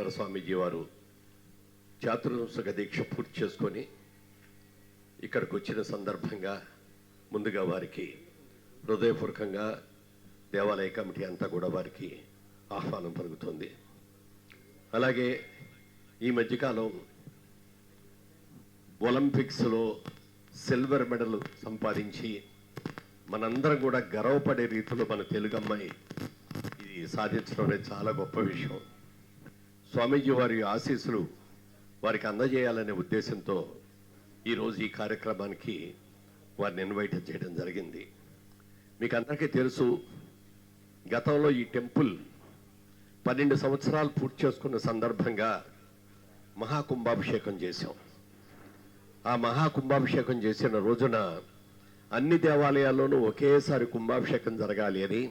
బ్రహ్మానందేంద్ర స్వామీజీ వారు చాతుర్మాస దీక్ష పూర్తి చేసుకొని ఇక్కడికి వచ్చిన సందర్భంగా ముందుగా వారికి హృదయపూర్వకంగా దేవాలయ కమిటీ అంతా కూడా వారికి ఆహ్వానం పలుకుతుంది. అలాగే ఈ మధ్యకాలం ఒలింపిక్స్లో సిల్వర్ మెడల్ సంపాదించి మనందరం కూడా గర్వపడే రీతిలో మన తెలుగు అమ్మాయి ఇది సాధించడం అనేది చాలా గొప్ప విషయం. స్వామీజీ వారి ఆశీస్సులు వారికి అందజేయాలనే ఉద్దేశంతో ఈరోజు ఈ కార్యక్రమానికి వారిని ఇన్వైట్ చేయడం జరిగింది. మీకు అందరికీ తెలుసు, గతంలో ఈ టెంపుల్ 12 సంవత్సరాలు పూర్తి చేసుకున్న సందర్భంగా మహాకుంభాభిషేకం చేశాం. ఆ మహాకుంభాభిషేకం చేసిన రోజున అన్ని దేవాలయాల్లోనూ ఒకేసారి కుంభాభిషేకం జరగాలి అని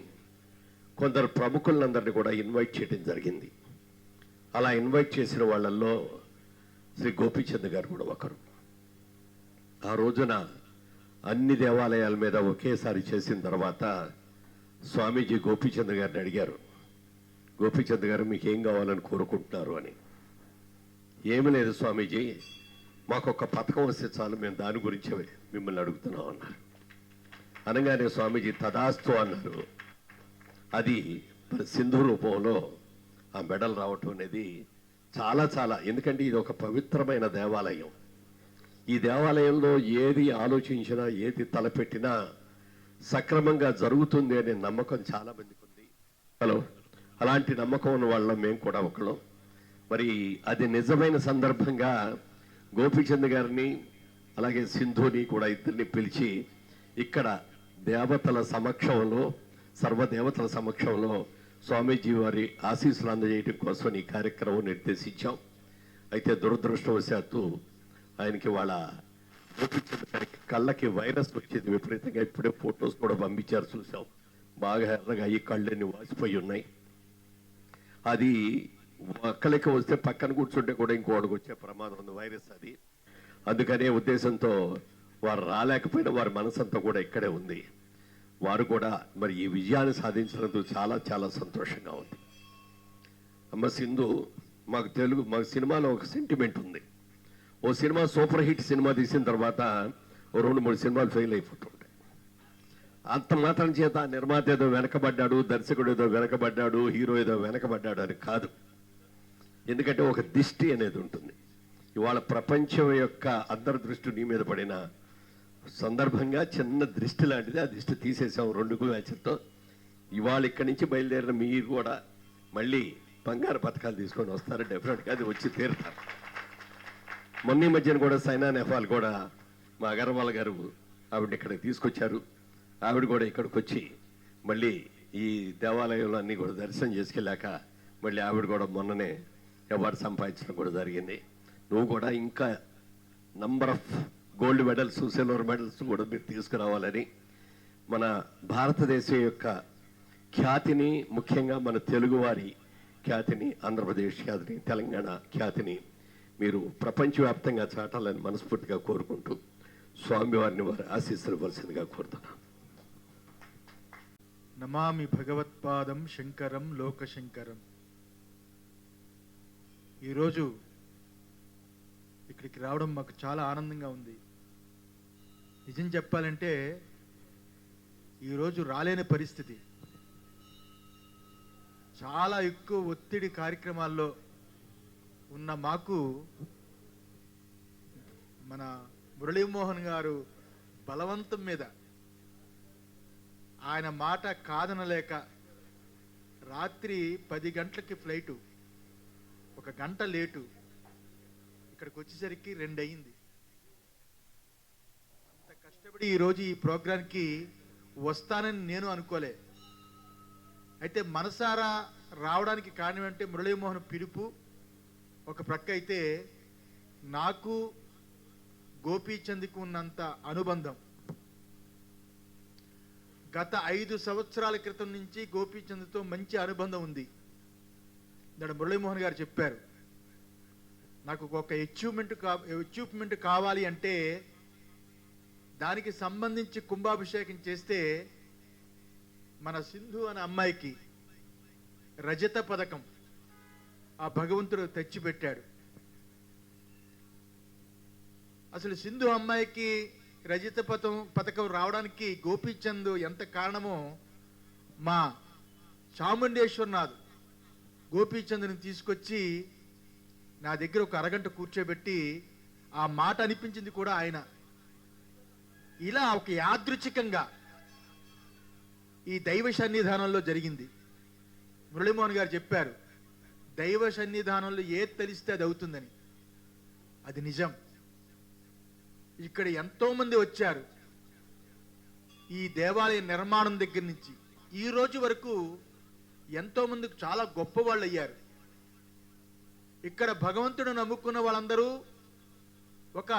కొందరు ప్రముఖులందరినీ కూడా ఇన్వైట్ చేయడం జరిగింది. అలా ఇన్వైట్ చేసిన వాళ్ళల్లో శ్రీ గోపీచంద్ గారు కూడా ఒకరు. ఆ రోజున అన్ని దేవాలయాల మీద ఒకేసారి చేసిన తర్వాత స్వామీజీ గోపీచంద్ గారిని అడిగారు, గోపీచంద్ గారు మీకు ఏం కావాలని కోరుకుంటున్నారు అని. ఏమి లేదు స్వామీజీ, మాకు ఒక పథకం వస్తే చాలు, మేము దాని గురించే మిమ్మల్ని అడుగుతున్నాం అన్నారు. అనగానే స్వామీజీ తదాస్తు అన్నారు. అది సింధు రూపంలో ఆ మెడల్ రావటం అనేది చాలా చాలా, ఎందుకంటే ఇది ఒక పవిత్రమైన దేవాలయం. ఈ దేవాలయంలో ఏది ఆలోచించినా ఏది తలపెట్టినా సక్రమంగా జరుగుతుంది అనే నమ్మకం చాలా మందికి ఉంది. అలాంటి నమ్మకం ఉన్న వాళ్ళం మేము కూడా ఒకళ్ళం. మరి అది నిజమైన సందర్భంగా గోపీచంద్ గారిని అలాగే సింధుని కూడా ఇద్దరిని పిలిచి ఇక్కడ దేవతల సమక్షంలో, సర్వదేవతల సమక్షంలో స్వామీజీ వారి ఆశీస్సులు అందజేయడం కోసం ఈ కార్యక్రమం నిర్దేశించాం. అయితే దురదృష్టవశాత్తు ఆయనకి వాళ్ళ గోపీచంద్ గారికి కళ్ళకి వైరస్ వచ్చింది విపరీతంగా. ఇప్పుడే ఫొటోస్ కూడా పంపించారు, చూసాం. బాగా ఎర్రగా ఈ కళ్ళని వాసిపోయి ఉన్నాయి. అది ఒక్కలకి వస్తే పక్కన కూర్చుంటే కూడా ఇంకోటికి వచ్చే ప్రమాదం ఉంది, వైరస్ అది. అందుకనే ఉద్దేశంతో వారు రాలేకపోయినా వారి మనసంతా కూడా ఇక్కడే ఉంది. వారు కూడా మరి ఈ విజయాన్ని సాధించినందుకు చాలా చాలా సంతోషంగా ఉంది. అమ్మ సింధు, మాకు సినిమాలో ఒక సెంటిమెంట్ ఉంది. ఓ సినిమా సూపర్ హిట్ సినిమా తీసిన తర్వాత ఓ 2-3 సినిమాలు ఫెయిల్ అయిపోతుంటాయి. అంత మాత్రం చేత నిర్మాత ఏదో వెనకబడ్డాడు, దర్శకుడు ఏదో వెనకబడ్డాడు, హీరో ఏదో వెనకబడ్డాడు అని కాదు. ఎందుకంటే ఒక దిష్టి అనేది ఉంటుంది. ఇవాళ ప్రపంచం యొక్క అందరి దృష్టి నీ మీద పడిన సందర్భంగా చిన్న దృష్టి లాంటిది, ఆ దృష్టి తీసేసాం 2 మ్యాచ్లతో. ఇవాళ ఇక్కడి నుంచి బయలుదేరిన మీరు కూడా మళ్ళీ బంగారు పథకాలు తీసుకొని వస్తారు, డెఫినెట్గా అది వచ్చి తీరుతారు. మొన్న మధ్యన కూడా సైనా నెహ్వాల్ కూడా మా అగర్వాల్ గారు ఆవిడ ఇక్కడికి తీసుకొచ్చారు. ఆవిడ కూడా ఇక్కడికి వచ్చి మళ్ళీ ఈ దేవాలయంలో అన్నీ కూడా దర్శనం చేసుకెళ్ళాక మళ్ళీ ఆవిడ కూడా మొన్ననే అవార్డు సంపాదించడం కూడా జరిగింది. నువ్వు కూడా ఇంకా number of gold medals, silver medals కూడా మీరు తీసుకురావాలని, మన భారతదేశం యొక్క ఖ్యాతిని, ముఖ్యంగా మన తెలుగువారి ఖ్యాతిని, ఆంధ్రప్రదేశ్ ఖ్యాతిని, తెలంగాణ ఖ్యాతిని మీరు ప్రపంచవ్యాప్తంగా చాటాలని మనస్ఫూర్తిగా కోరుకుంటూ స్వామివారిని వారి ఆశీస్సులు ఇవ్వాల్సిందిగా కోరుతున్నాను. నమామి భగవత్పాదం శంకరం లోకశంకరం. ఈరోజు ఇక్కడికి రావడం మాకు చాలా ఆనందంగా ఉంది. నిజం చెప్పాలంటే ఈరోజు రాలేని పరిస్థితి. చాలా ఎక్కువ ఒత్తిడి కార్యక్రమాల్లో ఉన్న మాకు మన మురళీమోహన్ గారు బలవంతం మీద, ఆయన మాట కాదనలేక రాత్రి 10 గంటలకి ఫ్లైటు, 1 గంట లేటు, ఇక్కడికి వచ్చేసరికి 2 అయింది. అంత కష్టపడి ఈరోజు ఈ ప్రోగ్రాంకి వస్తానని నేను అనుకోలే. అయితే మనసారా రావడానికి కారణం అంటే మురళీమోహన్ పిలుపు ఒక ప్రక్క అయితే, నాకు గోపీచంద్కి ఉన్నంత అనుబంధం గత 5 సంవత్సరాల క్రితం నుంచి గోపీచంద్తో మంచి అనుబంధం ఉంది. దాని మురళీమోహన్ గారు చెప్పారు, నాకు ఒక అచీవ్మెంట్ కావాలి అంటే దానికి సంబంధించి కుంభాభిషేకం చేస్తే మన సింధు అనే అమ్మాయికి రజత పథకం, ఆ భగవంతుడు తెచ్చిపెట్టాడు. అసలు సింధు అమ్మాయికి రజిత పథకం రావడానికి గోపీచంద్ ఎంత కారణమో మా చాముండేశ్వరనాథ్ గోపీచంద్ని తీసుకొచ్చి నా దగ్గర ఒక అరగంట కూర్చోబెట్టి ఆ మాట అనిపించింది కూడా ఆయన. ఇలా ఒక యాదృచ్ఛికంగా ఈ దైవ సన్నిధానంలో జరిగింది. మురళీమోహన్ గారు చెప్పారు, దైవ సన్నిధానంలో ఏది తెలిస్తే అది అవుతుందని. అది నిజం. ఇక్కడ ఎంతో మంది వచ్చారు. ఈ దేవాలయ నిర్మాణం దగ్గర నుంచి ఈ రోజు వరకు ఎంతో మందికి చాలా గొప్ప వాళ్ళు అయ్యారు. ఇక్కడ భగవంతుడు నమ్ముకున్న వాళ్ళందరూ ఒక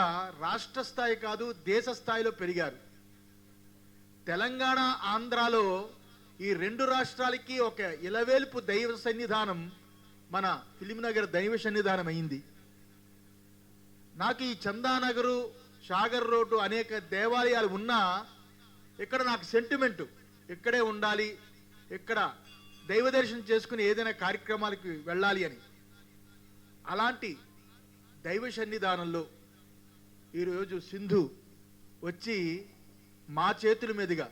రాష్ట్ర స్థాయి కాదు, దేశ స్థాయిలో పెరిగారు. తెలంగాణ, ఆంధ్రాలో ఈ రెండు రాష్ట్రాలకి ఒక ఇలవేల్పు దైవ సన్నిధానం మన ఫిలింనగర్ దైవ సన్నిధానం అయింది. నాకు ఈ చందానగరు, సాగర్ రోడ్డు అనేక దేవాలయాలు ఉన్నా ఇక్కడ నాకు సెంటిమెంటు, ఇక్కడే ఉండాలి, ఇక్కడ దైవ దర్శనం చేసుకుని ఏదైనా కార్యక్రమాలకు వెళ్ళాలి అని. అలాంటి దైవ సన్నిధానంలో ఈరోజు సింధు వచ్చి మా చేతుల మీదుగా,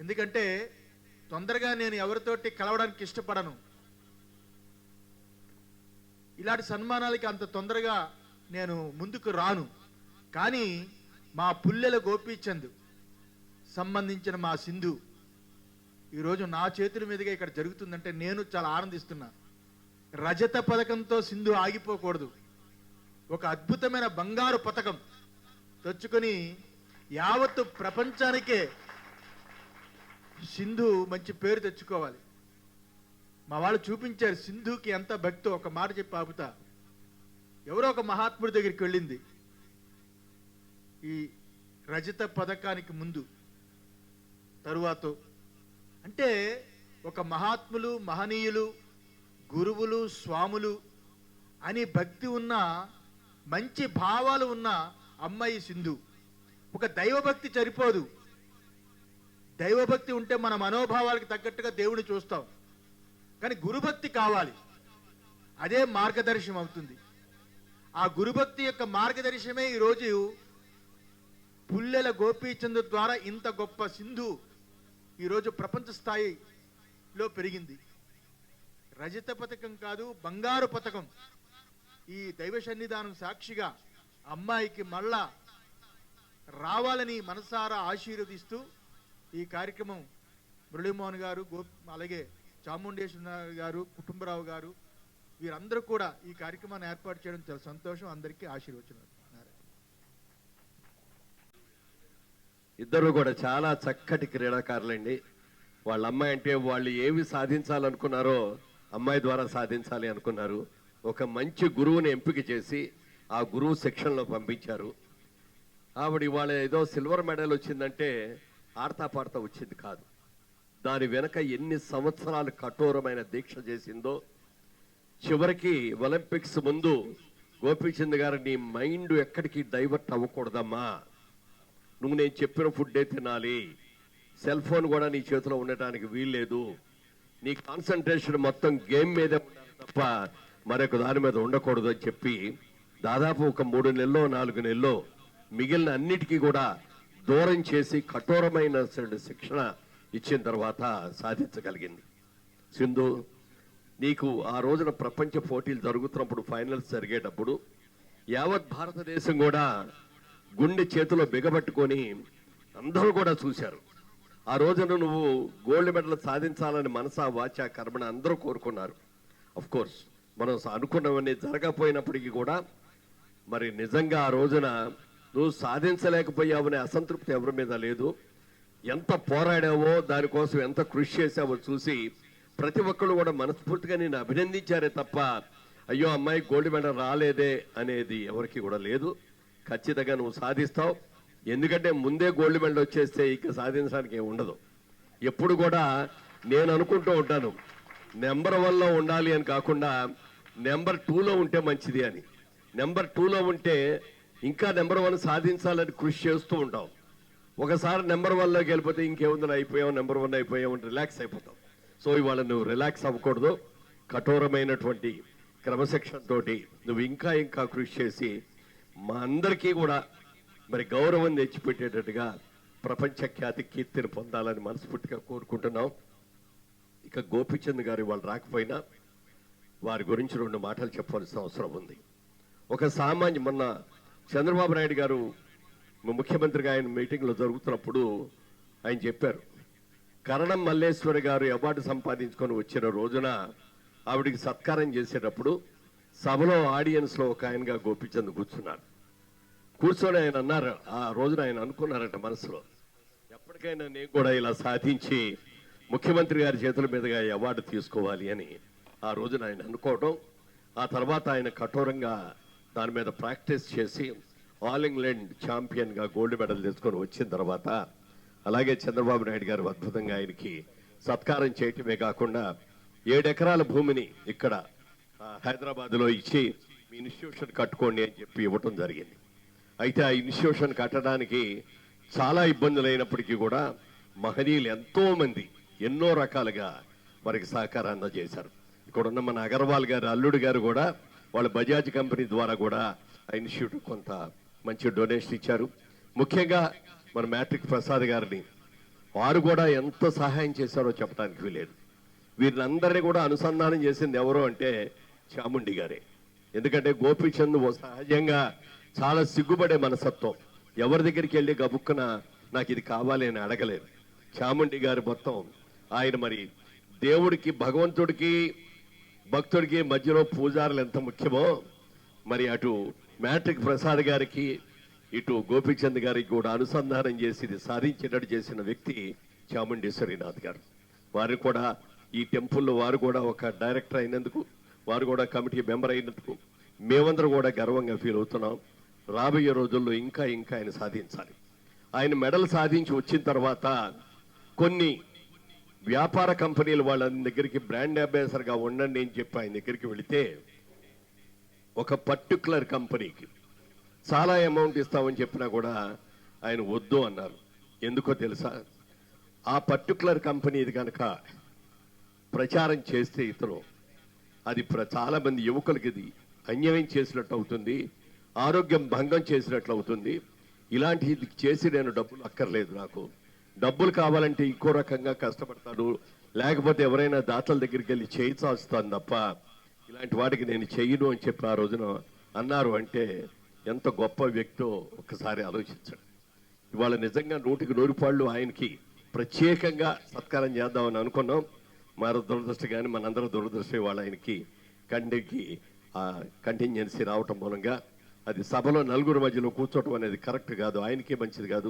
ఎందుకంటే తొందరగా నేను ఎవరితోటి కలవడానికి ఇష్టపడను, ఇలాంటి సన్మానాలకి అంత తొందరగా నేను ముందుకు రాను, కానీ మా పుల్లెల గోపీచంద్ సంబంధించిన మా సింధు ఈరోజు నా చేతుల మీదుగా ఇక్కడ జరుగుతుందంటే నేను చాలా ఆనందిస్తున్నా. రజత పథకంతో సింధు ఆగిపోకూడదు. ఒక అద్భుతమైన బంగారు పథకం తెచ్చుకొని యావత్తు ప్రపంచానికే సింధు మంచి పేరు తెచ్చుకోవాలి. మా వాళ్ళు చూపించారు సింధుకి ఎంత భక్తో. ఒక మాట చెప్పి ఆపుతా. ఎవరో ఒక మహాత్ముడి దగ్గరికి వెళ్ళింది ఈ రజత పథకానికి ముందు, తరువాత అంటే ఒక మహాత్ములు, మహనీయులు, గురువులు, స్వాములు అని భక్తి ఉన్న, మంచి భావాలు ఉన్న అమ్మాయి సింధు. ఒక దైవభక్తి సరిపోదు. దైవభక్తి ఉంటే మన మనోభావాలకు తగ్గట్టుగా దేవుని చూస్తాం, కానీ గురుభక్తి కావాలి. అదే మార్గదర్శనం అవుతుంది. ఆ గురుభక్తి యొక్క మార్గదర్శనమే ఈరోజు పుల్లెల గోపీచంద్ ద్వారా ఇంత గొప్ప సింధు ఈరోజు ప్రపంచ స్థాయిలో పెరిగింది. రజత పథకం కాదు, బంగారు పథకం. ఈ దైవ సన్నిధానం సాక్షిగా అమ్మాయికి మళ్ళా రావాలని మనసారా ఆశీర్వదిస్తూ ఈ కార్యక్రమం మురళీమోహన్ గారు, అలాగే చాముండేశ్వర గారు, కుటుంబరావు గారు, వీరందరూ కూడా ఈ కార్యక్రమాన్ని ఏర్పాటు చేయడం చాలా సంతోషం. అందరికీ ఆశీర్వచనాలు. ఇద్దరు కూడా చాలా చక్కటి క్రీడాకారులండి. వాళ్ళ అమ్మాయి అంటే వాళ్ళు ఏవి సాధించాలనుకున్నారో అమ్మాయి ద్వారా సాధించాలి అనుకున్నారు. ఒక మంచి గురువుని ఎంపిక చేసి ఆ గురువు శిక్షణలో పంపించారు. ఆవిడ ఇవాళ ఏదో సిల్వర్ మెడల్ వచ్చిందంటే ఆడతా పాడతా వచ్చింది కాదు. దాని వెనక ఎన్ని సంవత్సరాలు కఠోరమైన దీక్ష చేసిందో. చివరికి ఒలింపిక్స్ ముందు గోపీచంద్ గారు, నీ మైండ్ ఎక్కడికి డైవర్ట్ అవ్వకూడదమ్మా, నువ్వు నేను చెప్పిన ఫుడ్డే తినాలి, సెల్ ఫోన్ కూడా నీ చేతిలో ఉండటానికి వీల్లేదు, నీ కాన్సన్ట్రేషన్ మొత్తం గేమ్ మీదే ఉండాలి తప్ప మరొక దాని మీద ఉండకూడదు అని చెప్పి దాదాపు ఒక 3 నెలలో 4 నెలలో మిగిలిన అన్నిటికీ కూడా దూరం చేసి కఠోరమైన శిక్షణ ఇచ్చిన తర్వాత సాధించగలిగింది. సింధు, నీకు ఆ రోజున ప్రపంచ పోటీలు జరుగుతున్నప్పుడు, ఫైనల్స్ జరిగేటప్పుడు యావత్ భారతదేశం కూడా గుండె చేతిలో బిగబట్టుకొని అందరూ కూడా చూశారు. ఆ రోజున నువ్వు గోల్డ్ మెడల్ సాధించాలని మనసా వాచా కర్మణ అందరూ కోరుకున్నారు. అఫ్ కోర్స్ మనం అనుకున్నవన్నీ జరగకపోయినప్పటికీ కూడా మరి నిజంగా ఆ రోజున నువ్వు సాధించలేకపోయావనే అసంతృప్తి ఎవరి మీద లేదు. ఎంత పోరాడావో, దానికోసం ఎంత కృషి చేసావో చూసి ప్రతి ఒక్కరు కూడా మనస్ఫూర్తిగా నేను అభినందించారే తప్ప అయ్యో అమ్మాయి గోల్డ్ మెడల్ రాలేదే అనేది ఎవరికి కూడా లేదు. ఖచ్చితంగా నువ్వు సాధిస్తావు. ఎందుకంటే ముందే గోల్డ్ మెడల్ వచ్చేస్తే ఇక సాధించడానికి ఏమి ఉండదు. ఎప్పుడు కూడా నేను అనుకుంటూ ఉంటాను, నెంబర్ 1లో ఉండాలి అని కాకుండా నెంబర్ 2లో ఉంటే మంచిది అని. నెంబర్ 2లో ఉంటే ఇంకా నెంబర్ 1 సాధించాలని కృషి చేస్తూ ఉంటాం. ఒకసారి నెంబర్ 1లోకి వెళ్ళిపోతే ఇంకేముందని అయిపోయాం, నెంబర్ 1 అయిపోయాం, రిలాక్స్ అయిపోతాం. సో ఇవాళ నువ్వు రిలాక్స్ అవ్వకూడదు. కఠోరమైనటువంటి క్రమశిక్షణ తోటి నువ్వు ఇంకా ఇంకా కృషి చేసి మా అందరికీ కూడా మరి గౌరవం తెచ్చిపెట్టేటట్టుగా ప్రపంచ ఖ్యాతి కీర్తిని పొందాలని మనస్ఫూర్తిగా కోరుకుంటున్నాం. ఇక గోపీచంద్ గారు వాళ్ళు రాకపోయినా వారి గురించి 2 మాటలు చెప్పాల్సిన అవసరం ఉంది. ఒక సామాన్య మొన్న చంద్రబాబు నాయుడు గారు ముఖ్యమంత్రిగా ఆయన మీటింగ్లో జరుగుతున్నప్పుడు ఆయన చెప్పారు, కరణం మల్లేశ్వరి గారు అవార్డు సంపాదించుకొని వచ్చిన రోజున ఆవిడికి సత్కారం చేసేటప్పుడు సభలో ఆడియన్స్లో ఒక ఆయనగా గోపీచంద్ కూర్చొని ఆయన అన్నారు, ఆ రోజున ఆయన అనుకున్నారట మనసులో, ఎప్పటికైనా నేను కూడా ఇలా సాధించి ముఖ్యమంత్రి గారి చేతుల మీదుగా ఈ అవార్డు తీసుకోవాలి అని ఆ రోజున ఆయన అనుకోవడం. ఆ తర్వాత ఆయన కఠోరంగా దాని మీద ప్రాక్టీస్ చేసి ఆల్ ఇంగ్లాండ్ ఛాంపియన్గా గోల్డ్ మెడల్ తెచ్చుకొని వచ్చిన తర్వాత అలాగే చంద్రబాబు నాయుడు గారు అద్భుతంగా ఆయనకి సత్కారం చేయటమే కాకుండా 7 ఎకరాల భూమిని ఇక్కడ హైదరాబాద్లో ఇచ్చి మీ ఇన్స్టిట్యూషన్ కట్టుకోండి అని చెప్పి ఇవ్వటం జరిగింది. అయితే ఆ ఇన్స్టిట్యూషన్ కట్టడానికి చాలా ఇబ్బందులు అయినప్పటికీ కూడా మహనీయులు ఎంతో మంది ఎన్నో రకాలుగా వారికి సహకారం అందజేశారు. ఇక్కడ ఉన్న మన అగర్వాల్ గారు అల్లుడు గారు కూడా వాళ్ళ బజాజ్ కంపెనీ ద్వారా కూడా ఆ ఇన్స్టిట్యూట్ కొంత మంచి డొనేషన్ ఇచ్చారు. ముఖ్యంగా మన మ్యాట్రిక్ ప్రసాద్ గారిని వారు కూడా ఎంత సహాయం చేశారో చెప్పడానికి వీలేదు. వీరినందరినీ కూడా అనుసంధానం చేసింది ఎవరు అంటే చాముండి గారే. ఎందుకంటే గోపీచంద్ సహజంగా చాలా సిగ్గుపడే మనసత్వం, ఎవరి దగ్గరికి వెళ్ళి గబుక్కున నాకు ఇది కావాలి అని అడగలేదు. చాముండి గారి మొత్తం ఆయన మరి దేవుడికి భగవంతుడికి భక్తుడికి మధ్యలో పూజారులు ఎంత ముఖ్యమో మరి అటు మ్యాట్రిక్ ప్రసాద్ గారికి ఇటు గోపీచంద్ గారికి కూడా అనుసంధానం చేసి ఇది సాధించేటట్టు చేసిన వ్యక్తి చాముండేశ్వరినాథ్ గారు. వారు కూడా ఈ టెంపుల్లో వారు కూడా ఒక డైరెక్టర్ అయినందుకు, వారు కూడా కమిటీ మెంబర్ అయినందుకు మేమందరూ కూడా గర్వంగా ఫీల్ అవుతున్నాం. రాబోయే రోజుల్లో ఇంకా ఇంకా ఆయన సాధించాలి. ఆయన మెడల్ సాధించి వచ్చిన తర్వాత కొన్ని వ్యాపార కంపెనీలు వాళ్ళ దగ్గరికి బ్రాండ్ అంబాసిడర్గా ఉండండి అని చెప్పి ఆయన దగ్గరికి వెళితే ఒక పర్టికులర్ కంపెనీకి చాలా అమౌంట్ ఇస్తామని చెప్పినా కూడా ఆయన వద్దు అన్నారు. ఎందుకో తెలుసా, ఆ పర్టికులర్ కంపెనీ ఇది కనుక ప్రచారం చేస్తే ఇతను అది చాలా మంది యువకులకి ఇది అన్యాయం చేసినట్టు అవుతుంది, ఆరోగ్యం భంగం చేసినట్లు అవుతుంది. ఇలాంటి ఇది చేసి నేను డబ్బులు అక్కర్లేదు, నాకు డబ్బులు కావాలంటే ఇంకో రకంగా కష్టపడతాను, లేకపోతే ఎవరైనా దాతల దగ్గరికి వెళ్ళి చేయి చాస్తాను తప్ప ఇలాంటి వాటికి నేను చెయ్యను అని చెప్పి ఆ రోజున అన్నారు. అంటే ఎంత గొప్ప వ్యక్తో ఒక్కసారి ఆలోచించండి. ఇవాళ నిజంగా 100% ఆయనకి ప్రత్యేకంగా సత్కారం చేద్దామని అనుకున్నాం. మన దురదృష్టి కానీ మనందరూ దురదృష్టి వాళ్ళ ఆయనకి కంటికి కంటింజెన్సీ రావటం మూలంగా అది సభలో నలుగురు మధ్యలో కూర్చోవటం అనేది కరెక్ట్ కాదు, ఆయనకే మంచిది కాదు,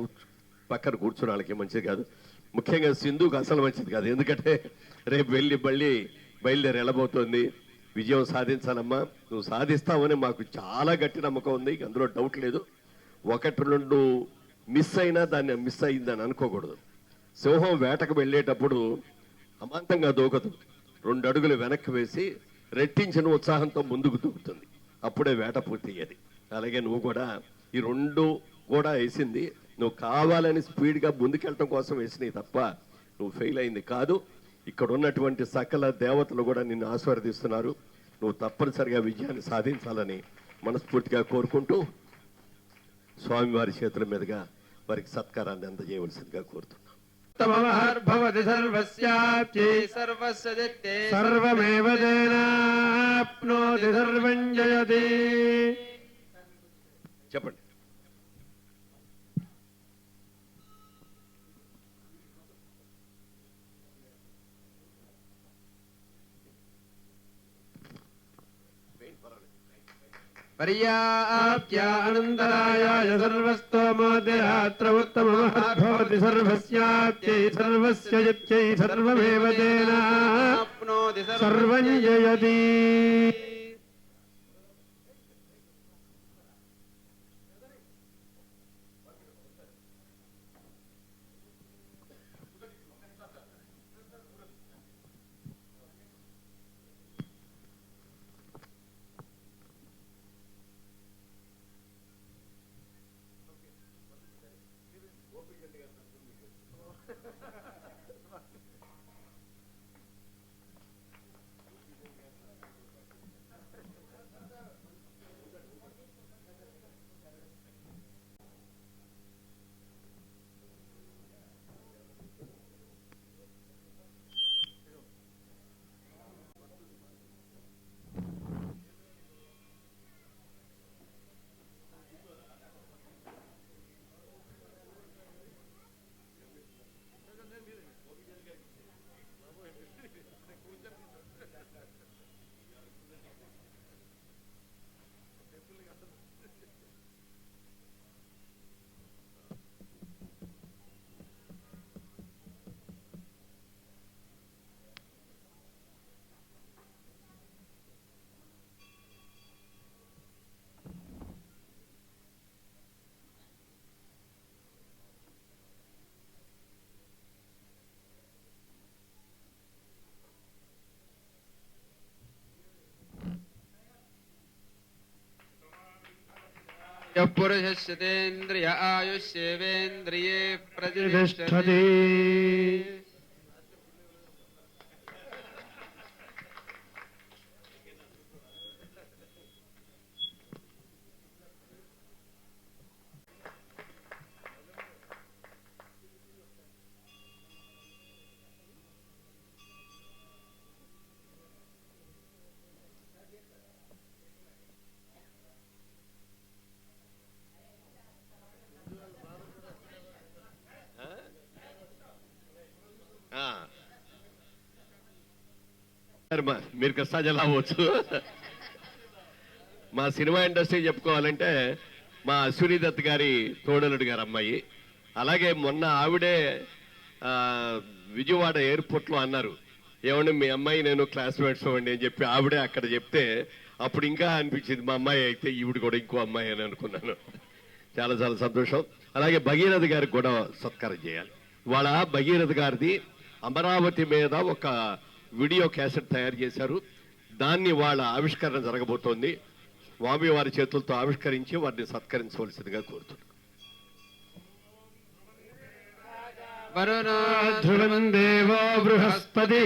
పక్కన కూర్చున్న వాళ్ళకి మంచిది కాదు, ముఖ్యంగా సింధుకు అసలు మంచిది కాదు. ఎందుకంటే రేపు వెళ్ళి మళ్ళీ బయలుదేరి వెళ్ళబోతోంది. విజయం సాధించాలమ్మా, నువ్వు సాధిస్తావని మాకు చాలా గట్టి నమ్మకం ఉంది, అందులో డౌట్ లేదు. 1-2 మిస్ అయినా దాన్ని మిస్ అయిందని అనుకోకూడదు. సింహం వేటకు వెళ్ళేటప్పుడు అమాంతంగా దూకదు, 2 అడుగులు వెనక్కి వేసి రెట్టించిన ఉత్సాహంతో ముందుకు దూకుతుంది, అప్పుడే వేట పూర్తి అయ్యేది. అలాగే నువ్వు కూడా ఈ 2 కూడా వేసింది, నువ్వు కావాలని స్పీడ్గా ముందుకెళ్ళటం కోసం వేసినవి తప్ప నువ్వు ఫెయిల్ అయింది కాదు. ఇక్కడ ఉన్నటువంటి సకల దేవతలు కూడా నిన్ను ఆశీర్వదిస్తున్నారు. నువ్వు తప్పనిసరిగా విజయాన్ని సాధించాలని మనస్ఫూర్తిగా కోరుకుంటూ స్వామివారి చేతుల మీదుగా వారికి సత్కారాన్ని అందజేయవలసిందిగా కోరుతున్నాను. సర్వమేవ జనాప్నోతి సర్వం జయతి. చెప్పండి. పర్యాప్త్యానందరాయాయ సర్వస్తోమోదిరాత్ర ఉత్తమమహద్భవతి సర్వస్యాప్త్యై సర్వస్య యత్యై సర్వమేవ జనాప్నోతి సర్వం జయతి. यः पुरुषस्यतेन्द्रिय आयुष्येवेन्द्रिये प्रतिष्ठति तिष्ठति మీరు కష్టాలు అవ్వచ్చు. మా సినిమా ఇండస్ట్రీ చెప్పుకోవాలంటే మా అశ్విని దత్ గారి తోడలుడు గారు అమ్మాయి. అలాగే మొన్న ఆవిడే విజయవాడ ఎయిర్పోర్ట్లో అన్నారు, ఏమండి మీ అమ్మాయి నేను క్లాస్మేట్స్ అండి అని చెప్పి ఆవిడే అక్కడ చెప్తే అప్పుడు ఇంకా అనిపించింది మా అమ్మాయి అయితే ఈవిడ కూడా ఇంకో అమ్మాయి అని అనుకున్నాను. చాలా చాలా సంతోషం. అలాగే భగీరథ గారికి కూడా సత్కారం చేయాలి. వాళ్ళ భగీరథ గారిది అమరావతి మీద ఒక వీడియో క్యాసెట్ తయారు చేశారు. దాన్ని వాళ్ళ ఆవిష్కరణ జరగబోతోంది. స్వామి వారి చేతులతో ఆవిష్కరించి వారిని సత్కరించవలసిందిగా కోరుతున్నాను. ధ్రువం దేవో బృహస్పతి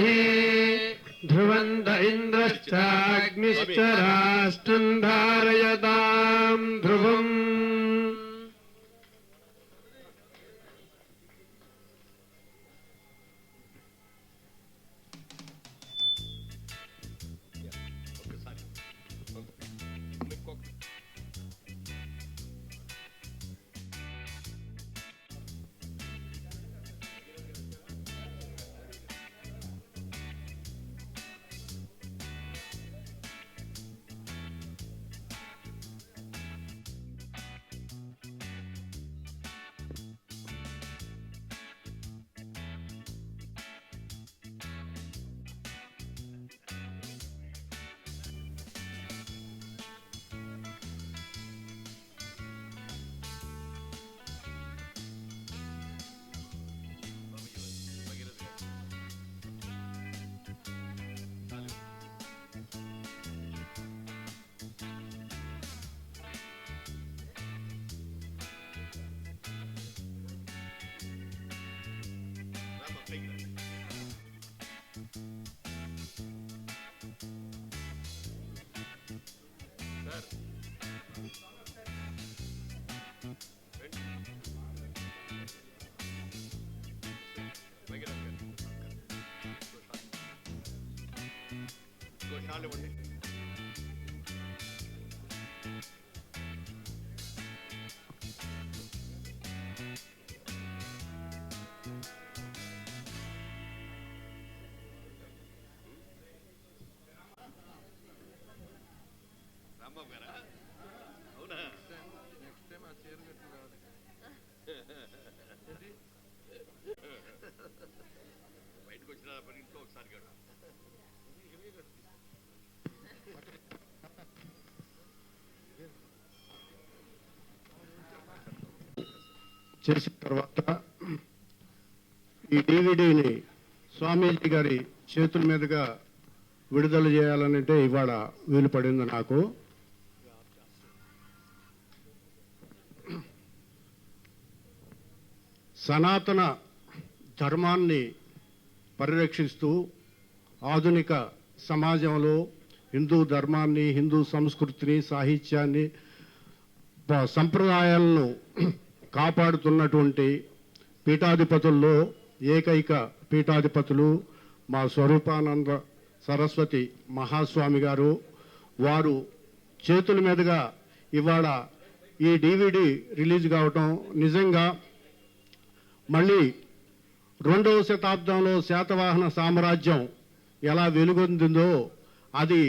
ధ్రువంత ఇంద్రశ్చాగ్నిశ్చ రాష్ట్రం ధారయతాం ధ్రువం. బయటకు వచ్చిన ఇంట్లో ఒకసారి చేసిన తర్వాత ఈ డివిడిని స్వామీజీ గారి చేతుల మీదుగా విడుదల చేయాలనంటే ఇవాళ వీలు పడింది నాకు. సనాతన ధర్మాన్ని పరిరక్షిస్తూ ఆధునిక సమాజంలో హిందూ ధర్మాన్ని, హిందూ సంస్కృతిని, సాహిత్యాన్ని, సంప్రదాయాలను కాపాడుతున్నటువంటి పీఠాధిపతుల్లో ఏకైక పీఠాధిపతులు మా స్వరూపానంద సరస్వతి మహాస్వామి గారు. వారు చేతుల మీదుగా ఇవాళ ఈ డివిడి రిలీజ్ కావటం నిజంగా మళ్ళీ 2వ శతాబ్దంలో శాతవాహన సామ్రాజ్యం ఎలా వెలుగొందిందో అది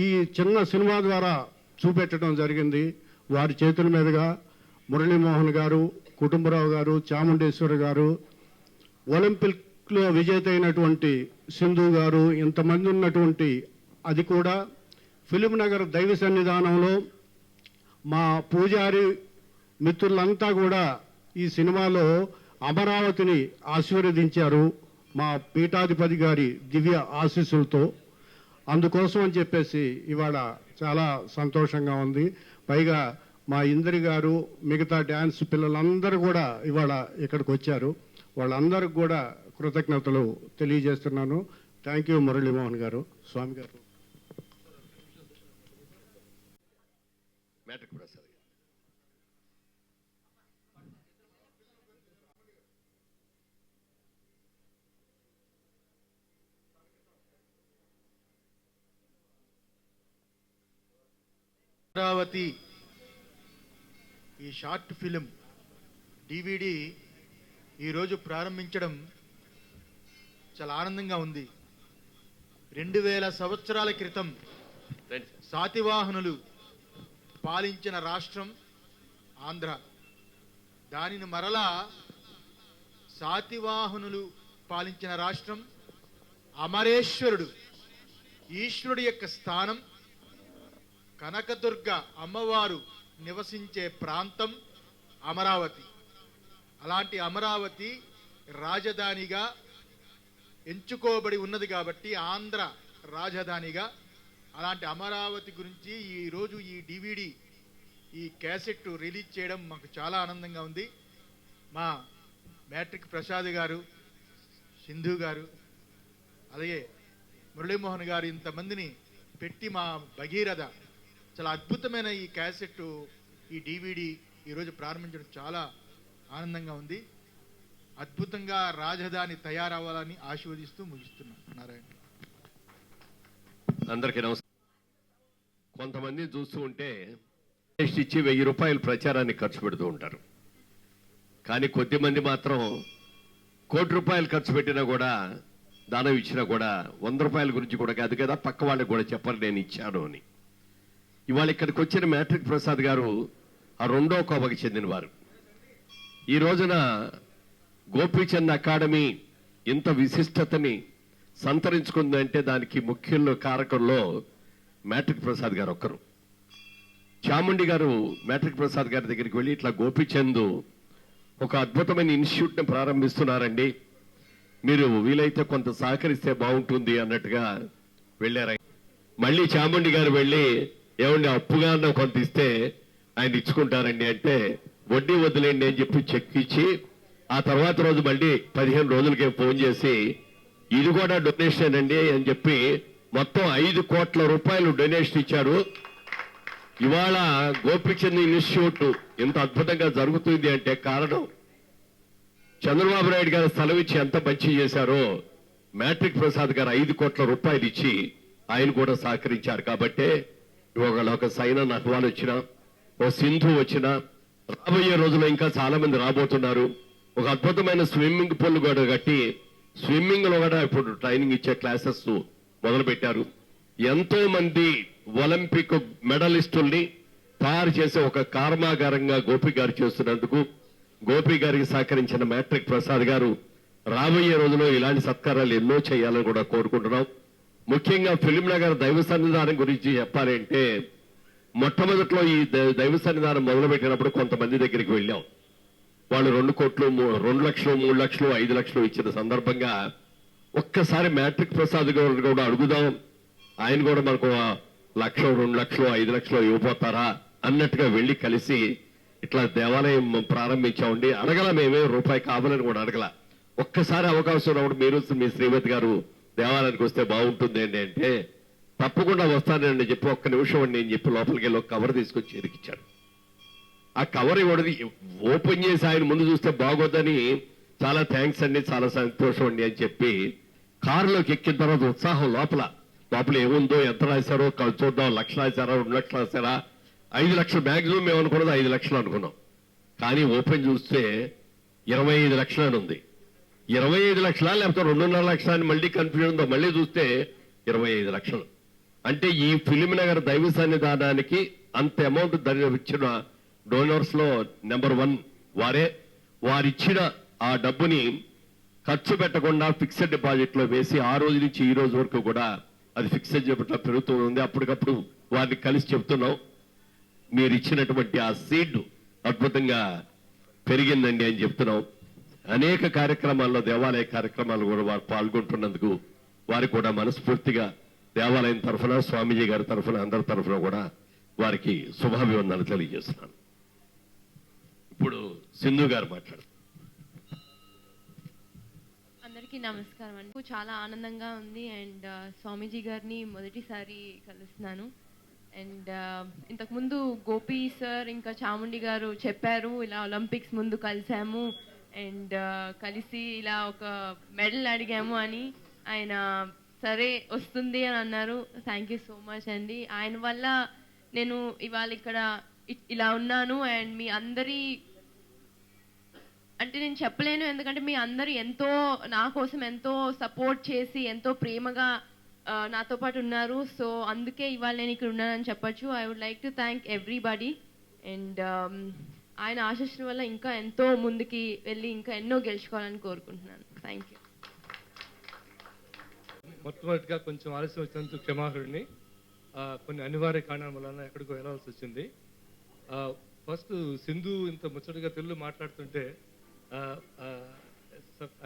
ఈ చిన్న సినిమా ద్వారా చూపెట్టడం జరిగింది. వారి చేతుల మీదుగా మురళీమోహన్ గారు, కుటుంబరావు గారు, చాముండేశ్వరి గారు, ఒలింపిక్లో విజేత అయినటువంటి సింధు గారు, ఇంతమంది ఉన్నటువంటి అది కూడా ఫిలిం నగర్ దైవ సన్నిధానంలో మా పూజారి మిత్రులంతా కూడా ఈ సినిమాలో అమరావతిని ఆశీర్వదించారు మా పీఠాధిపతి గారి దివ్య ఆశీస్సులతో. అందుకోసం అని చెప్పేసి ఇవాళ చాలా సంతోషంగా ఉంది. పైగా మా ఇంద్రి గారు మిగతా డ్యాన్స్ పిల్లలందరూ కూడా ఇవాళ ఇక్కడికి వచ్చారు. వాళ్ళందరికి కూడా కృతజ్ఞతలు తెలియజేస్తున్నాను. థ్యాంక్ యూ మురళీమోహన్ గారు, స్వామి గారు. మ్యాట్రిక్ ప్రసాద్ గారు. అమరావతి ఈ షార్ట్ ఫిలిం DVD ఈరోజు ప్రారంభించడం చాలా ఆనందంగా ఉంది. 2000 సంవత్సరాల క్రితం శాతవాహనులు పాలించిన రాష్ట్రం ఆంధ్ర. దానిని మరలా శాతవాహనులు పాలించిన రాష్ట్రం అమరేశ్వరుడు ఈశ్వరుడి యొక్క స్థానం, కనకదుర్గ అమ్మవారు నివసించే ప్రాంతం అమరావతి. అలాంటి అమరావతి రాజధానిగా ఎంచుకోబడి ఉన్నది కాబట్టి ఆంధ్ర రాజధానిగా. అలాంటి అమరావతి గురించి ఈరోజు ఈ DVD ఈ క్యాసెట్ రిలీజ్ చేయడం మాకు చాలా ఆనందంగా ఉంది. మా మ్యాట్రిక్ ప్రసాద్ గారు, సింధు గారు, అలాగే మురళీమోహన్ గారు ఇంతమందిని పెట్టి మా భగీరథ చాలా అద్భుతమైన ఈ క్యాసెట్ ఈ DVD ఈరోజు ప్రారంభించడం చాలా ఆనందంగా ఉంది. అద్భుతంగా రాజధాని తయారవ్వాలని ఆశీర్వదిస్తూ ముగిస్తున్నాను. నారాయణ. అందరికీ నమస్కారం. కొంతమంది చూస్తూ ఉంటే ఇచ్చి 1000 రూపాయలు ప్రచారానికి ఖర్చు పెడుతూ ఉంటారు. కానీ కొద్దిమంది మాత్రం 1 కోటి రూపాయలు ఖర్చు పెట్టినా కూడా, దానం ఇచ్చినా కూడా 100 రూపాయల గురించి కూడా కాదు కదా, పక్క వాళ్ళకి కూడా చెప్పరు నేను ఇచ్చాను అని. ఇవాళ ఇక్కడికి వచ్చిన మ్యాట్రిక్ ప్రసాద్ గారు ఆ 2వ కోవకి చెందినవారు. ఈ రోజున గోపీచంద్ అకాడమీ ఇంత విశిష్టతని సంతరించుకుందంటే దానికి ముఖ్యంలో కారకుల్లో మ్యాట్రిక్ ప్రసాద్ గారు ఒక్కరు. చాముండి గారు మ్యాట్రిక్ ప్రసాద్ గారి దగ్గరికి వెళ్ళి ఇట్లా గోపీచంద్ ఒక అద్భుతమైన ఇన్స్టిట్యూట్ ని ప్రారంభిస్తున్నారండి, మీరు వీలైతే కొంత సహకరిస్తే బాగుంటుంది అన్నట్టుగా వెళ్ళారు. మళ్ళీ చాముండి గారు వెళ్ళి ఏమండి అప్పుగా కొంత ఇస్తే ఆయన ఇచ్చుకుంటారండి అంటే, వడ్డీ వదిలేండి అని చెప్పి చెక్ ఇచ్చి ఆ తర్వాత రోజు మళ్ళీ 15 రోజులకే ఫోన్ చేసి ఇది కూడా డొనేషన్ అండి అని చెప్పి మొత్తం 5 కోట్ల రూపాయలు డొనేషన్ ఇచ్చారు. ఇవాళ గోపీచంద్ ఇన్స్టిట్యూట్ ఎంత అద్భుతంగా జరుగుతుంది అంటే కారణం చంద్రబాబు నాయుడు గారు స్థలం ఇచ్చి ఎంత మంచి చేశారో మ్యాట్రిక్ ప్రసాద్ గారు 5 కోట్ల రూపాయలు ఇచ్చి ఆయన కూడా సహకరించారు. కాబట్టే ఇవాళ ఒక సైనా నహ్వాల్ వచ్చినా, ఓ సింధు వచ్చినా, రాబోయే రోజుల్లో ఇంకా చాలా మంది రాబోతున్నారు. ఒక అద్భుతమైన స్విమ్మింగ్ పూల్ కూడా కట్టి స్విమ్మింగ్ లో కూడా ఇప్పుడు ట్రైనింగ్ ఇచ్చే క్లాసెస్ మొదలు పెట్టారు. ఎంతో మంది ఒలింపిక్ మెడలిస్టుల్ని తయారు చేసే ఒక కర్మాగారంగా గోపి గారు చేస్తున్నందుకు గోపి గారికి సహకరించిన మ్యాట్రిక్ ప్రసాద్ గారు రాబోయే రోజుల్లో ఇలాంటి సత్కారాలు ఎన్నో చేయాలని కూడా కోరుకుంటున్నాం. ముఖ్యంగా ఫిలిం నగర్ దైవ సన్నిధానం గురించి చెప్పాలి అంటే, మొట్టమొదట్లో ఈ దైవ సన్నిధానం మొదలుపెట్టినప్పుడు కొంతమంది దగ్గరికి వెళ్ళాం. వాళ్ళు 2 కోట్లు, 2 లక్షలు, 3 లక్షలు, 5 లక్షలు ఇచ్చిన సందర్భంగా ఒక్కసారి మ్యాట్రిక్ ప్రసాద్ గారు కూడా అడుగుదాం, ఆయన కూడా మనకు 1 లక్ష, 2 లక్షలు, 5 లక్షలు ఇవ్వబోతారా అన్నట్టుగా వెళ్లి కలిసి ఇట్లా దేవాలయం ప్రారంభించామండి. అడగల మేమే రూపాయి కావాలని కూడా అడగల. ఒక్కసారి అవకాశం ఉన్నప్పుడు మీరు మీ శ్రీమతి గారు దేవాలయానికి వస్తే బాగుంటుంది అండి అంటే, తప్పకుండా వస్తానండి చెప్పి 1 నిమిషం అండి అని చెప్పి లోపలికి వెళ్ళి ఒక కవర్ తీసుకొచ్చి ఎదికిచ్చాడు. ఆ కవర్ ఇవ్వడది ఓపెన్ చేసి ఆయన ముందు చూస్తే బాగోదని, చాలా థ్యాంక్స్ అండి, చాలా సంతోషం అండి అని చెప్పి కారులోకి ఎక్కిన తర్వాత ఉత్సాహం లోపల ఏముందో, ఎంత రాశారో చూద్దాం, 1 లక్ష రాశారా, 2 లక్షలు రాశారా, 5 లక్షలు మ్యాక్సిమం మేము అనుకున్నది 5 లక్షలు అనుకున్నాం. కానీ ఓపెన్ చూస్తే 25 లక్షలు అని ఉంది. 25 లక్షలా లేకపోతే 2.5 లక్షల అని మళ్ళీ కన్ఫ్యూజన్ ఉందో, మళ్ళీ చూస్తే 25 లక్షలు. అంటే ఈ ఫిలిం నగర్ దైవ సన్నిధానానికి అంత అమౌంట్ ఇచ్చిన డోనర్స్ లో నెంబర్ 1 వారే. వారిచ్చిన ఆ డబ్బుని ఖర్చు పెట్టకుండా ఫిక్స్డ్ డిపాజిట్ లో వేసి ఆ రోజు నుంచి ఈ రోజు వరకు కూడా అది ఫిక్స్డ్ డిపాజిట్ పెరుగుతూ ఉంది. అప్పటికప్పుడు వారిని కలిసి చెప్తున్నాం, మీరు ఇచ్చినటువంటి ఆ సీడ్ అద్భుతంగా పెరిగిందండి అని చెప్తున్నాం. అనేక కార్యక్రమాల్లో, దేవాలయ కార్యక్రమాలు కూడా వారు పాల్గొంటున్నందుకు వారికి కూడా మనస్ఫూర్తిగా దేవాలయం తరఫున, స్వామీజీ గారి తరఫున, అందరి తరఫున కూడా వారికి శుభాభివందనలు తెలియజేస్తున్నాను. ఇప్పుడు సింధు గారు మాట్లాడతారు. అందరికీ నమస్కారం అండి. చాలా ఆనందంగా ఉంది అండ్ స్వామీజీ గారిని మొదటిసారి కలుస్తున్నాను. అండ్ ఇంతకుముందు గోపి సార్ ఇంకా చాముండి గారు చెప్పారు, ఇలా ఒలింపిక్స్ ముందు కలిసాము అండ్ కలిసి ఇలా ఒక మెడల్ అడిగాము అని. ఆయన సరే వస్తుంది అని అన్నారు. థ్యాంక్ యూ సో మచ్ అండి. ఆయన వల్ల నేను ఇవాళ ఇక్కడ ఇలా ఉన్నాను. అండ్ మీ అందరి అంటే నేను చెప్పలేను, ఎందుకంటే మీ అందరూ ఎంతో నా కోసం ఎంతో సపోర్ట్ చేసి ఎంతో ప్రేమగా నాతో పాటు ఉన్నారు. సో అందుకే ఇవాళ నేను ఇక్కడ ఉన్నానని చెప్పొచ్చు. I would like to thank everybody. And ఆయన ఆశీస్సుల వల్ల ఇంకా ఎంతో ముందుకి వెళ్ళి ఇంకా ఎన్నో గెలుచుకోవాలని కోరుకుంటున్నాను. Thank you. మొట్టమొదటిగా కొంచెం ఆలస్యం వచ్చినందుకు క్షమాహుడిని. కొన్ని అనివార్య కారణాల వలన ఎక్కడికో వెళ్ళాల్సి వచ్చింది. ఫస్ట్ సింధు ఇంత ముచ్చటగా తెలుగు మాట్లాడుతుంటే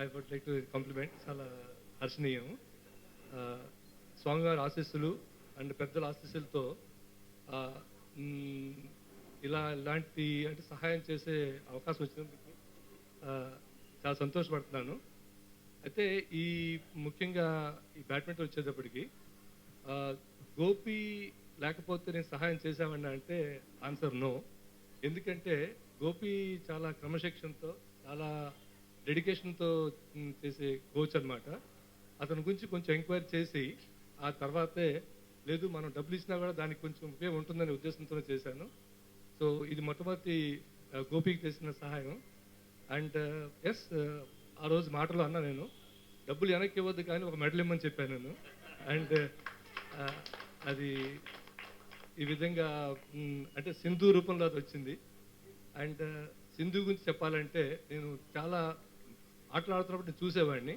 I would like to compliment. చాలా హర్షణీయం. స్వామివారి ఆశీస్సులు అండ్ పెద్దల ఆశీస్సులతో ఇలాంటి అంటే సహాయం చేసే అవకాశం వచ్చినందుకు చాలా సంతోషపడుతున్నాను. అయితే ఈ ముఖ్యంగా ఈ బ్యాడ్మింటన్ వచ్చేటప్పటికి గోపి లేకపోతే నేను సహాయం చేశామన్నా అంటే ఆన్సర్ నో. ఎందుకంటే గోపి చాలా క్రమశిక్షణతో చాలా డెడికేషన్తో చేసే కోచ్ అనమాట. అతని గురించి కొంచెం ఎంక్వైరీ చేసి ఆ తర్వాతే లేదు మనం డబ్బులు ఇచ్చినా కూడా దానికి కొంచెం ఉపయోగం ఉంటుందనే ఉద్దేశంతో చేశాను. సో ఇది మొట్టమొదటి గోపికి చేసిన సహాయం. అండ్ ఎస్, ఆ రోజు మాటలో అన్నా నేను డబ్బులు వెనక్కి ఇవ్వద్దు కానీ ఒక మెడల్ ఇమ్మని చెప్పాను నేను. అండ్ అది ఈ విధంగా అంటే సింధు రూపంలో అది వచ్చింది. అండ్ సింధు గురించి చెప్పాలంటే నేను చాలా ఆటలు ఆడుతున్నప్పుడు నేను చూసేవాడిని.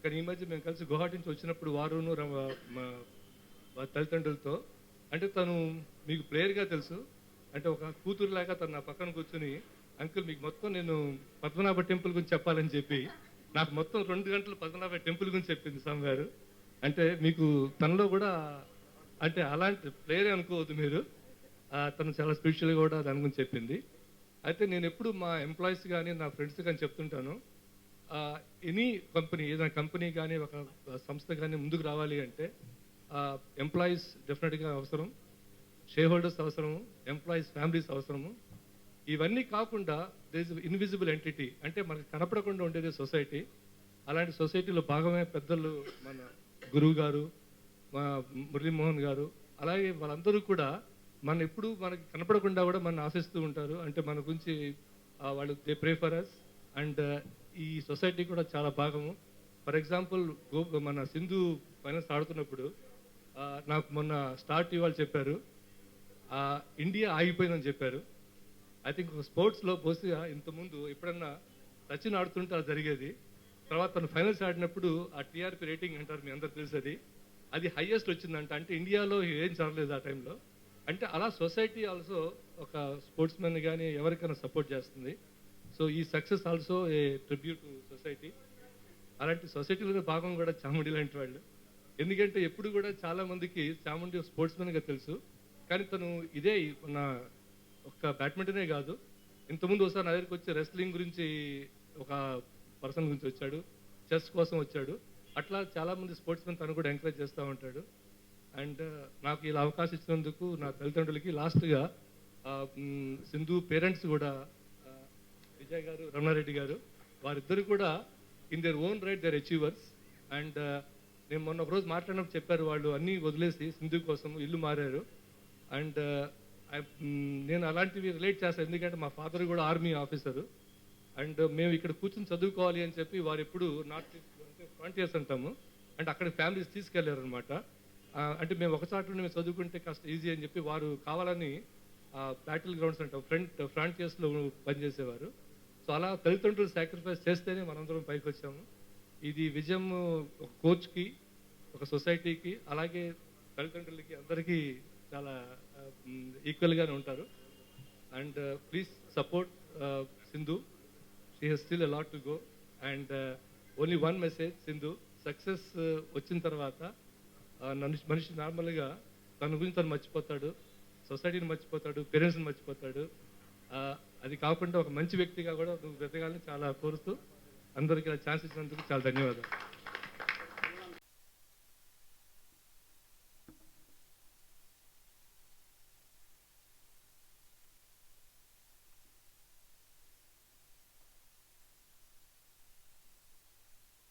కానీ ఈ మధ్య మేము కలిసి గువాహటి నుంచి వచ్చినప్పుడు వారును మా తల్లిదండ్రులతో అంటే తను మీకు ప్లేయర్గా తెలుసు అంటే ఒక కూతురులాగా తను నా పక్కన కూర్చుని అంకుల్ మీకు మొత్తం నేను పద్మనాభ టెంపుల్ గురించి చెప్పాలని చెప్పి నాకు మొత్తం 2 గంటలు పద్మనాభ టెంపుల్ గురించి చెప్పింది స్వామి గారు. అంటే మీకు తనలో కూడా అంటే అలాంటి ప్లేయరే అనుకోవద్దు మీరు, తను చాలా స్పిరిచువల్గా కూడా దాని గురించి చెప్పింది. అయితే నేను ఎప్పుడు మా ఎంప్లాయీస్ కానీ నా ఫ్రెండ్స్ కానీ చెప్తుంటాను, ఎనీ కంపెనీ ఏదైనా కంపెనీ కానీ ఒక సంస్థ కానీ ముందుకు రావాలి అంటే ఎంప్లాయీస్ డెఫినెట్గా అవసరం, షేర్ హోల్డర్స్ అవసరము, ఎంప్లాయీస్ ఫ్యామిలీస్ అవసరము. ఇవన్నీ కాకుండా దేర్ ఇస్ ఇన్విజిబుల్ ఎంటిటీ అంటే మనకు కనపడకుండా ఉండేది సొసైటీ. అలాంటి సొసైటీలో భాగమే పెద్దలు మన గురువు గారు, మా మురళీమోహన్ గారు, అలాగే వాళ్ళందరూ కూడా మన ఎప్పుడు మనకి కనపడకుండా కూడా మన ఆశిస్తూ ఉంటారు. అంటే మన గురించి వాళ్ళు they pray for us. And ఈ సొసైటీ కూడా చాలా భాగము. ఫర్ ఎగ్జాంపుల్ మన సింధు ఫైనల్స్ ఆడుతున్నప్పుడు నాకు మొన్న స్టార్ట్ ఇవాళ చెప్పారు ఇండియా ఆగిపోయిందని చెప్పారు. ఐ థింక్ స్పోర్ట్స్లో బహుశా ఇంతకుముందు ఎప్పుడన్నా సచిన్ ఆడుతుంటే అది జరిగేది. తర్వాత తను ఫైనల్స్ ఆడినప్పుడు ఆ టీఆర్పీ రేటింగ్ అంటారు మీ అందరు తెలిసేది, అది హైయెస్ట్ వచ్చిందంట. అంటే ఇండియాలో ఏం జరగలేదు ఆ టైంలో. అంటే అలా సొసైటీ ఆల్సో ఒక స్పోర్ట్స్ మెన్ కానీ ఎవరికైనా సపోర్ట్ చేస్తుంది. సో ఈ success also a tribute to society. అలాంటి సొసైటీలో భాగం కూడా చాముండి లాంటి వాళ్ళు. ఎందుకంటే ఎప్పుడు కూడా చాలా మందికి చాముండి స్పోర్ట్స్ మెన్గా తెలుసు, కానీ తను ఇదే నా ఒక బ్యాడ్మింటనే కాదు, ఇంతకుముందు ఒకసారి నా దగ్గరికి వచ్చి రెస్లింగ్ గురించి ఒక పర్సన్ గురించి వచ్చాడు, చెస్ కోసం వచ్చాడు. అట్లా చాలామంది స్పోర్ట్స్ మెన్ తను కూడా ఎంకరేజ్ చేస్తూ ఉంటాడు. అండ్ నాకు ఇలా అవకాశం ఇచ్చినందుకు నా తల్లిదండ్రులకి, లాస్ట్గా సింధు పేరెంట్స్ కూడా విజయ్ గారు, రమణారెడ్డి గారు, వారిద్దరు కూడా in their own right they're achievers. And నేను మొన్న ఒకరోజు మాట్లాడినప్పుడు చెప్పారు వాళ్ళు అన్నీ వదిలేసి సింధు కోసం ఇల్లు మారారు. అండ్ నేను అలాంటివి రిలేట్ చేస్తాను, ఎందుకంటే మా ఫాదర్ కూడా ఆర్మీ ఆఫీసరు. అండ్ మేము ఇక్కడ కూర్చొని చదువుకోవాలి అని చెప్పి వారు ఎప్పుడు నార్త్ అంటే ఫ్రాంటియర్స్ అంటాము, అంటే అక్కడ ఫ్యామిలీస్ తీసుకెళ్లారు అనమాట. అంటే మేము ఒక చాటు మేము చదువుకుంటే కాస్త ఈజీ అని చెప్పి వారు కావాలని బ్యాటిల్ గ్రౌండ్స్ అంటాం ఫ్రాంటియర్స్లో పనిచేసేవారు. సో అలా తల్లిదండ్రులు సాక్రిఫైస్ చేస్తేనే మనందరం పైకి వచ్చాము. ఇది విజయం ఒక కోచ్కి, ఒక సొసైటీకి, అలాగే తల్లిదండ్రులకి అందరికీ చాలా ఈక్వల్గానే ఉంటారు. And please support Sindhu, she has still a lot to go. And only one message, Sindhu success వచ్చిన తర్వాత మనిషి నార్మల్గా తన గురించి తను మర్చిపోతాడు, సొసైటీని మర్చిపోతాడు, పేరెంట్స్ని మర్చిపోతాడు. అది కాకుండా ఒక మంచి వ్యక్తిగా కూడా నువ్వు బ్రతకాలని చాలా కోరుతూ అందరికీ ఛాన్స్ ఇచ్చినందుకు చాలా ధన్యవాదాలు.